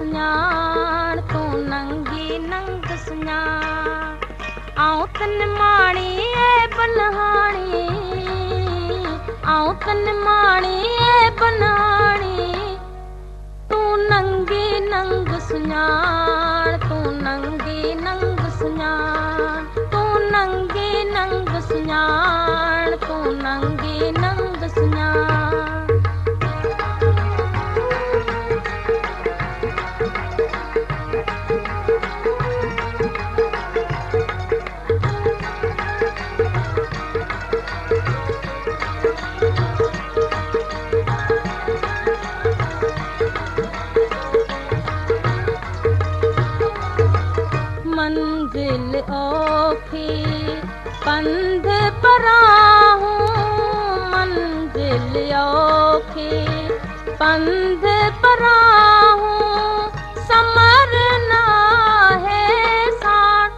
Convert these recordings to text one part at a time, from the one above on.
सुञाण तू नंगी नंग सुञाण आऊं तन माणी ए बनहाणी आऊं तन माणी ए बनहाणी तू नंगी नंग सुञाण तू नंगी नंग सुञाण तू नंगी नंग सुञाण तू नंगी नंग सुञाण मंजिल औखी पंध पराहूं मंजिल औखी पंध पराहूं समर ना है साण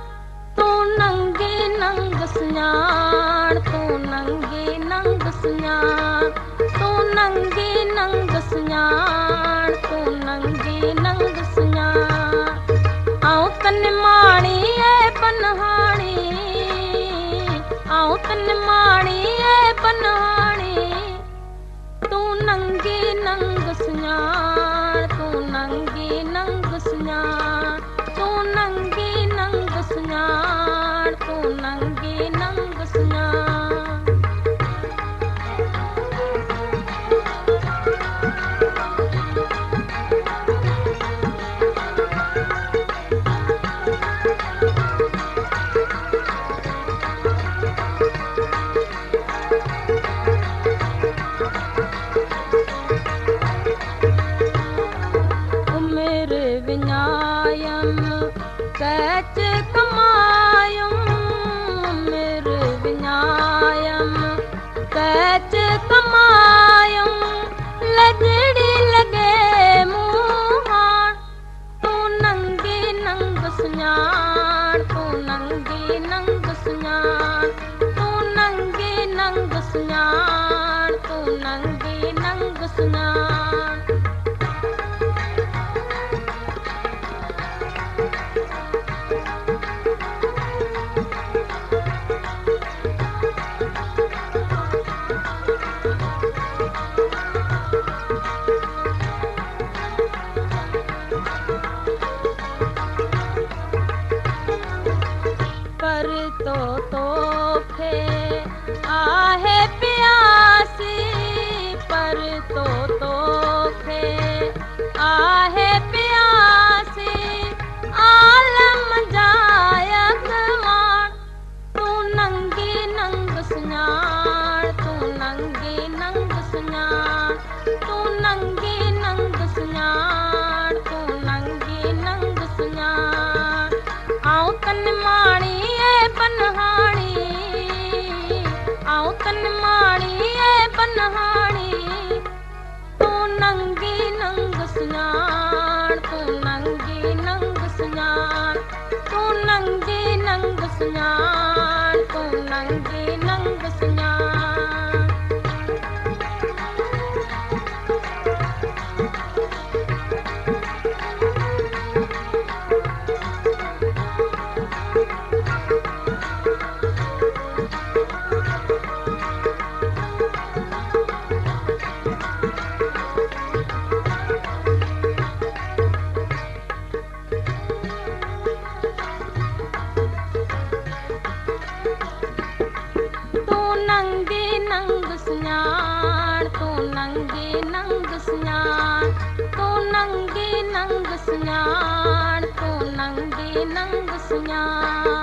तू नंगी नंग सुञाण तू नंगी नंग सुञाण तू नंगी नंग सुञाण तू नंगी नंग सुञाण आऊं तन माणी ए बनहाणी आऊं तन माणी ए बनहाणी तू नंगी नंग सुञाण तू नंगी नंग सुञाण तू नंगी नंग सुञाण तू नंगी नंग सुञाण विनायम कैच कमायम मेर विनायम कैच कमायम लगड़ी लगे मुहान तू नंगी नंग सुञाण तू नंगी नंग सुञाण तू नंगी नंग सुञाण तू नंगी नंग सुञाण पर तो तोखे आहे प्यासी पर तो तोखे आहे प्यासी आलम जायक माण तू नंगी नंग सुञाण तू नंगी नंग सुञाण तू नंगी नंग सुञाण तू नंगी नंग सुञाण आऊं तन माणी ए बनहाणी आऊं तन माणी ए बनहाणी तू नंगी नंग सुञाण तू नंगी नंग सुञाण तू नंगी नंग सुञाण तू नंगी नंग सुञाण नंगी नंग सुञाण तू नंगी नंग सुञाण तू नंगी नंग सुञाण तू नंगी नंग सुञाण